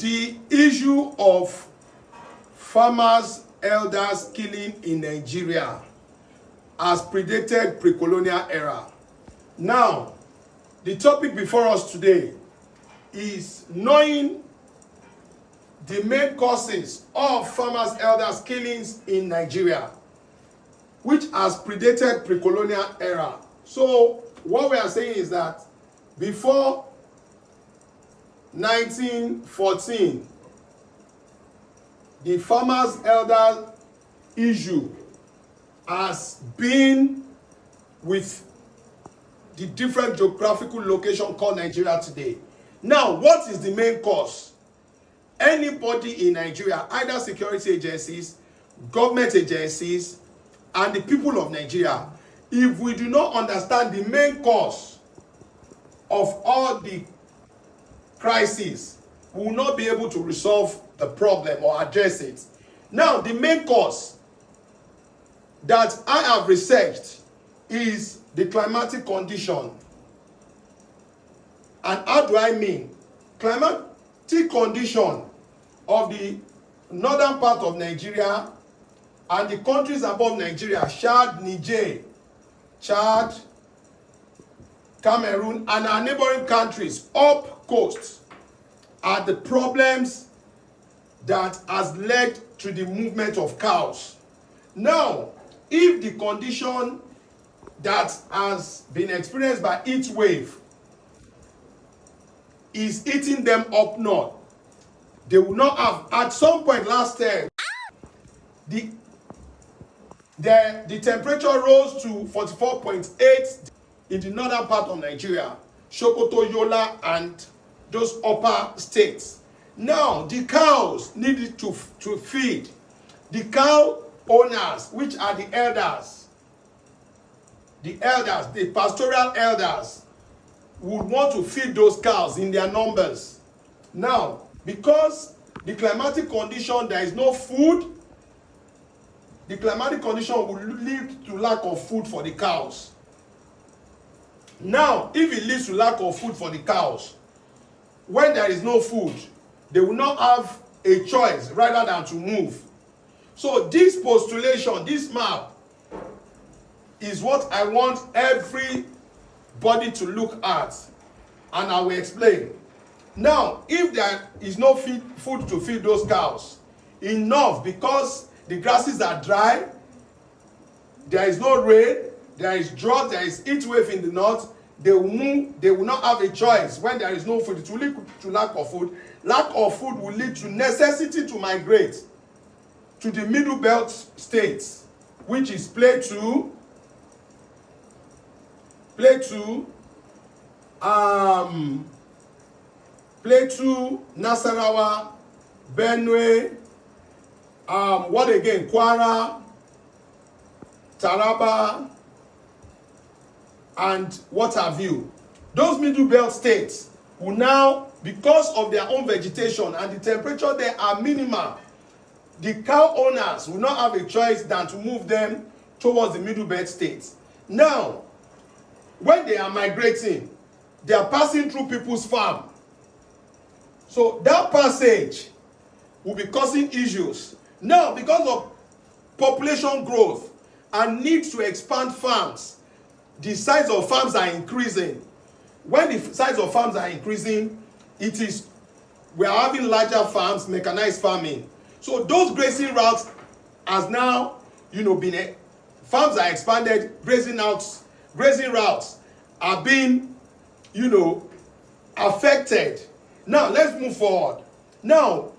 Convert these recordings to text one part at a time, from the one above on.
The issue of farmers, elders killing in Nigeria has predated pre-colonial era. Now, the topic before us today is knowing the main causes of farmers, elders killings in Nigeria, which has predated pre-colonial era. So, what we are saying is that before 1914, the farmers elder issue has been with the different geographical location called Nigeria today. Now, what is the main cause? Anybody in Nigeria, either security agencies, government agencies, and the people of Nigeria, if we do not understand the main cause of all the crises, we will not be able to resolve the problem or address it. Now, the main cause that I have researched is the climatic condition. And how do I mean? Climatic condition of the northern part of Nigeria and the countries above Nigeria, Chad, Niger, Chad, Cameroon, and our neighboring countries up coast, are the problems that has led to the movement of cows. Now, if the condition that has been experienced by heat wave is eating them up north, they will not have, at some point last year, the temperature rose to 44.8 in the northern part of Nigeria, Sokoto, Yola, and those upper states. Now, the cows needed to feed. The cow owners, which are the elders, the pastoral elders, would want to feed those cows in their numbers. Now, because the climatic condition, there is no food, the climatic condition will lead to lack of food for the cows. Now, if it leads to lack of food for the cows, when there is no food, they will not have a choice rather than to move. So this postulation, this map, is what I want everybody to look at, and I will explain. Now, if there is no food to feed those cows, enough, because the grasses are dry, there is no rain, there is drought, there is heat wave in the north, they will not have a choice. When there is no food, it will lead to lack of food. Lack of food will lead to necessity to migrate to the Middle Belt states, which is Plateau, Nasarawa, Benue, Kwara, Taraba, and what have you. Those Middle Belt states will now, because of their own vegetation and the temperature there are minimal, the cow owners will not have a choice than to move them towards the Middle Belt states. Now, when they are migrating, they are passing through people's farm. So that passage will be causing issues. Now, because of population growth and need to expand farms, the size of farms are increasing. When the size of farms are increasing, we are having larger farms, mechanized farming. So those grazing routes has now, farms are expanded, grazing routes are being, affected. Now, let's move forward. Now,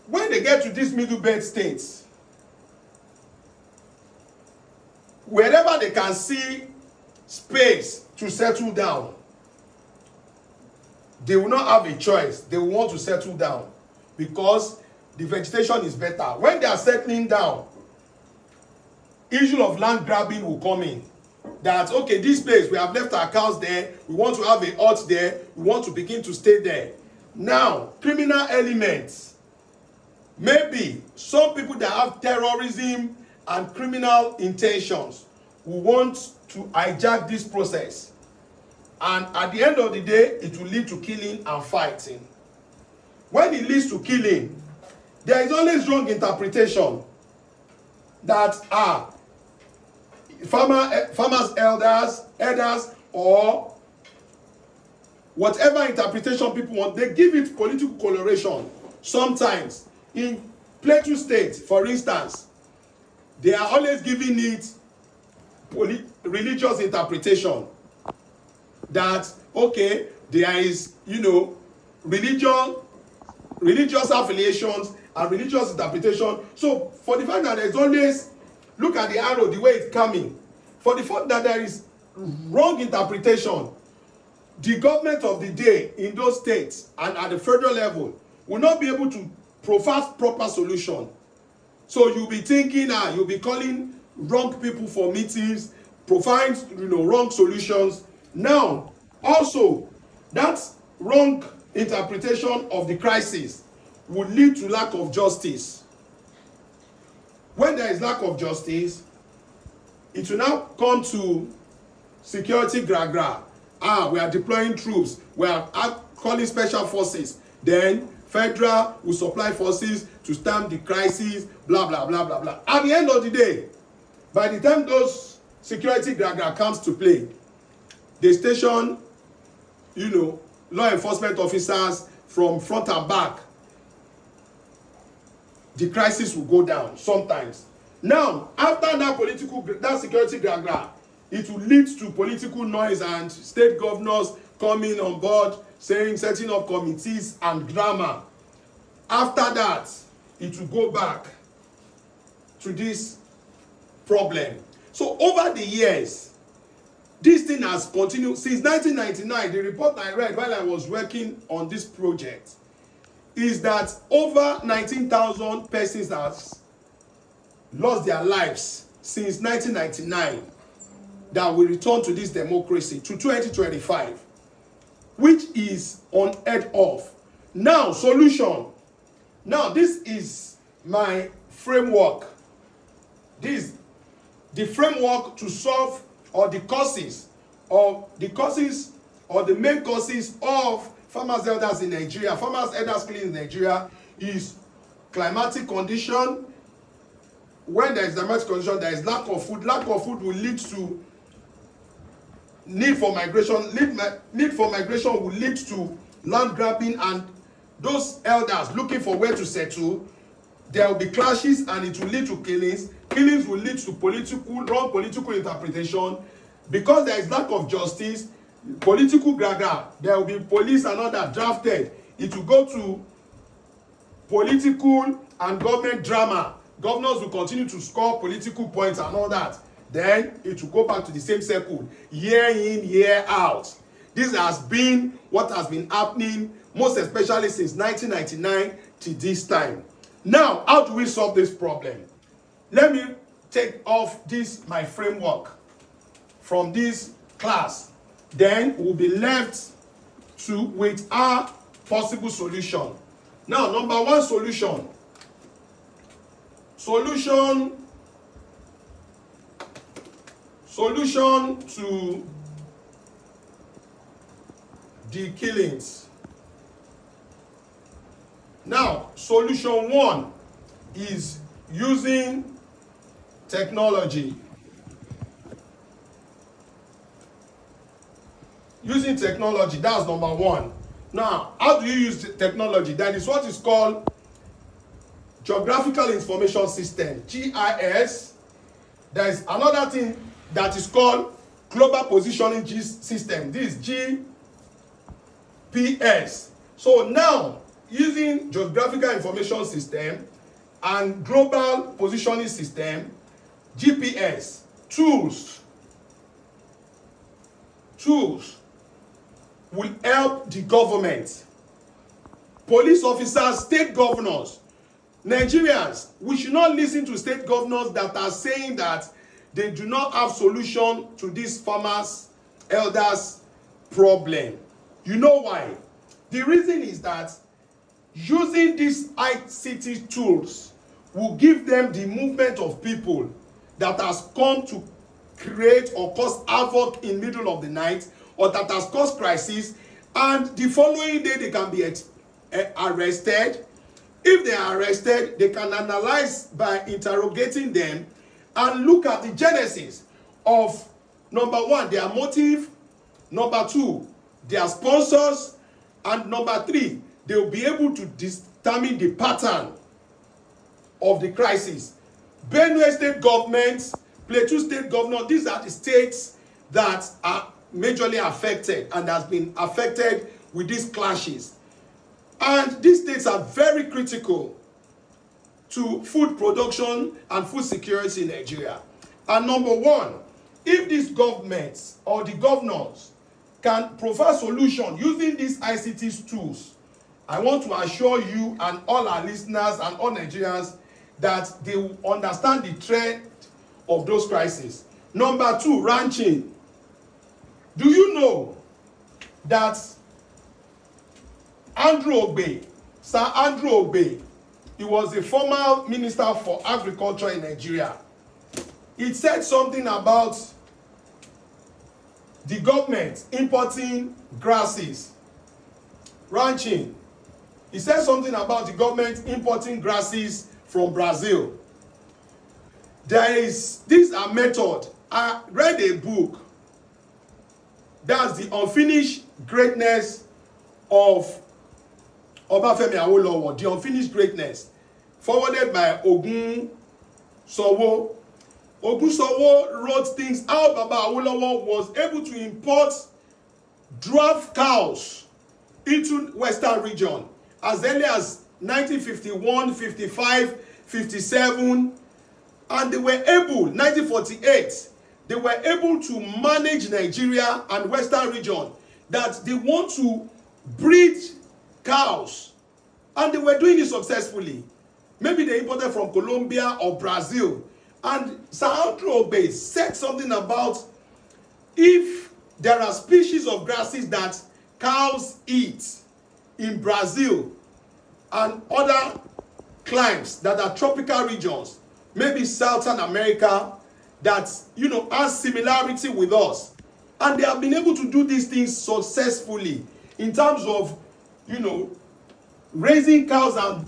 when they get to these Middle Belt states, wherever they can see space to settle down, they will not have a choice. They will want to settle down because the vegetation is better. When they are settling down, issue of land grabbing will come in. That, okay, this place, we have left our cows there, we want to have a hut there, we want to begin to stay there. Now, criminal elements, maybe some people that have terrorism and criminal intentions will want to hijack this process. And at the end of the day, it will lead to killing and fighting. when it leads to killing, there is always wrong interpretation that farmers elders or whatever interpretation people want, they give it political coloration. Sometimes in Plateau State, for instance, they are always giving it religious interpretation that okay, there is religious affiliations and religious interpretation. So for the fact that there is always, look at the arrow, the way it's coming, for the fact that there is wrong interpretation, the government of the day in those states and at the federal level will not be able to provide proper solution. So you'll be thinking, you'll be calling wrong people for meetings, provide wrong solutions. Now, also, that wrong interpretation of the crisis would lead to lack of justice. When there is lack of justice, it will now come to security gra. We are deploying troops, we are calling special forces, then federal will supply forces to stamp the crisis, blah blah blah blah blah. At the end of the day, by the time those security gra comes to play, they station law enforcement officers from front and back. The crisis will go down sometimes. Now, after that security gra, it will lead to political noise and state governors coming on board, setting up committees and drama. After that, it will go back to this problem. So over the years, this thing has continued. Since 1999, the report I read while I was working on this project is that over 19,000 persons have lost their lives since 1999 that will return to this democracy to 2025, which is unheard of. Now, solution. Now, this is my framework. This is the framework to solve the main causes of farmers elders in Nigeria. Farmers elders killing in Nigeria is climatic condition. When there is climatic condition, there is lack of food. Lack of food will lead to need for migration. Need for migration will lead to land grabbing, and those elders looking for where to settle, there will be clashes and it will lead to killings. Killings will lead to wrong political interpretation. Because there is lack of justice, political gra, there will be police and other drafted. It will go to political and government drama. Governors will continue to score political points and all that. Then it will go back to the same circle, year in, year out. This has been what has been happening, most especially since 1999 to this time. Now, how do we solve this problem? Let me take off this, my framework, from this class. Then we'll be left with our possible solution. Now, number one solution. Solution to the killings. Now, solution one is using technology. Using technology, that's number one. Now, how do you use technology? That is what is called Geographical Information System, GIS. There is another thing that is called Global Positioning System. This is GPS. So now, using Geographical Information System and Global Positioning System, GPS, tools will help the government, police officers, state governors. Nigerians, we should not listen to state governors that are saying that they do not have solution to this farmers, elders problem. You know why? The reason is that using these ICT tools will give them the movement of people that has come to create or cause havoc in middle of the night, or that has caused crisis, and the following day they can be arrested. If they are arrested, they can analyze by interrogating them and look at the genesis of, number one, their motive, number two, their sponsors, and number three, they will be able to determine the pattern of the crisis. Benue State government, Plateau State governor, these are the states that are majorly affected and has been affected with these clashes. And these states are very critical to food production and food security in Nigeria. And number one, if these governments or the governors can provide solution using these ICT tools, I want to assure you and all our listeners and all Nigerians that they will understand the trend of those crises. Number two, ranching. Do you know that Andrew Ogbe, Sir Andrew Ogbe, he was a former minister for agriculture in Nigeria. He said something about the government importing grasses, ranching. He said something about the government importing grasses from Brazil. This a method. I read a book. That's the unfinished greatness of Obafemi Awolowo, the unfinished greatness, forwarded by Ogun Sowo. Ogun Sowo wrote things how Baba Awolowo was able to import draft cows into Western region as early as 1951, 55, 57, and they were able, 1948, they were able to manage Nigeria and Western region, that they want to breed cows, and they were doing it successfully. Maybe they imported from Colombia or Brazil. And Sir Andrew Ogbe said something about if there are species of grasses that cows eat in Brazil and other climes that are tropical regions, maybe Southern America, that has similarity with us, and they have been able to do these things successfully in terms of raising cows and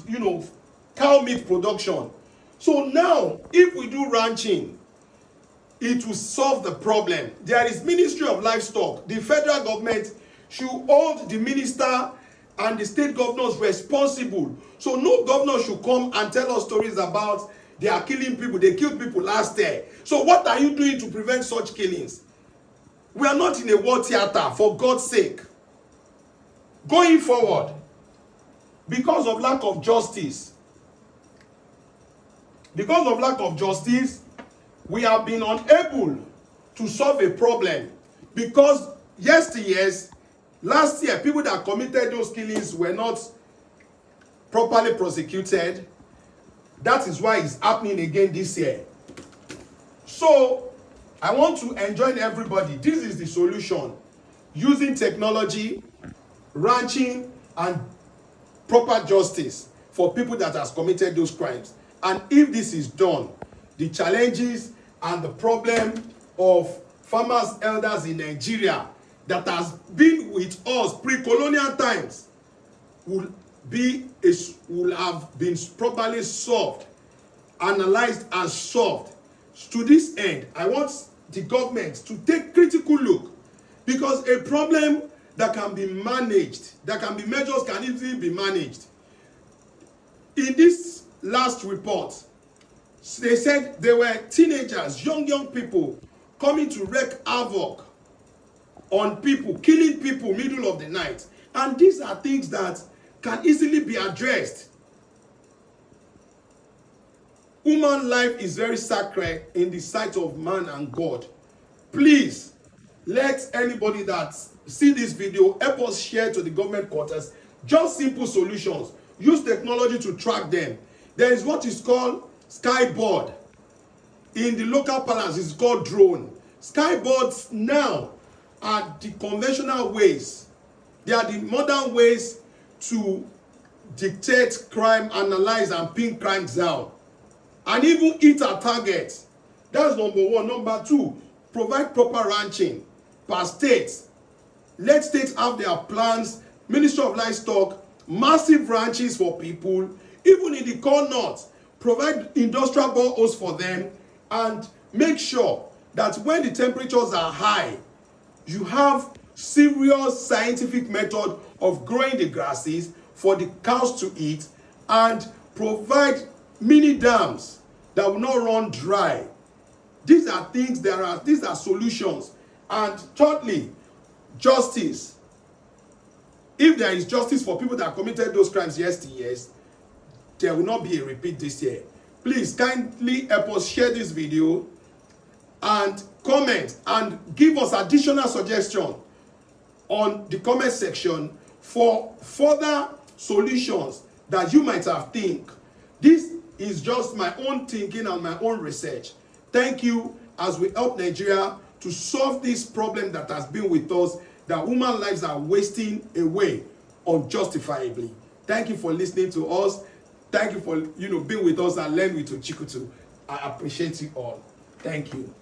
cow meat production. So now, if we do ranching, it will solve the problem. There is Ministry of Livestock. The federal government should hold the minister and the state governors responsible. So no governor should come and tell us stories about they are killing people. They killed people last year. So what are you doing to prevent such killings? We are not in a war theater, for God's sake. Going forward, because of lack of justice, we have been unable to solve a problem, because last year, people that committed those killings were not properly prosecuted. That is why it's happening again this year. So, I want to enjoin everybody. This is the solution. Using technology, ranching, and proper justice for people that has committed those crimes. And if this is done, the challenges and the problem of farmers, elders in Nigeria that has been with us pre-colonial times will have been properly solved, analyzed and solved. To this end, I want the government to take critical look, because a problem that can be managed, measures can easily be managed. In this last report, they said there were teenagers, young people, coming to wreak havoc on people, killing people middle of the night. And these are things that can easily be addressed. Human life is very sacred in the sight of man and God. Please, let anybody that see this video help us share to the government quarters just simple solutions. Use technology to track them. There is what is called skyboard. In the local parlance, it's called drone. Skyboards now are the conventional ways. They are the modern ways to dictate crime, analyze, and pin crimes down, and even hit a target. That's number one. Number two, provide proper ranching per state. Let states have their plans. Ministry of Livestock massive ranches for people, even in the core north, provide industrial boreholes for them, and make sure that when the temperatures are high, you have serious scientific method of growing the grasses for the cows to eat, and provide mini dams that will not run dry. These are things, these are solutions. And thirdly, justice. If there is justice for people that committed those crimes yesteryears, there will not be a repeat this year. Please kindly help us share this video and comment and give us additional suggestions on the comment section for further solutions that you might have think. This is just my own thinking and my own research. Thank you as we help Nigeria to solve this problem that has been with us, that human lives are wasting away unjustifiably. Thank you for listening to us. Thank you for being with us and learn with Ochikutu. I appreciate you all. Thank you.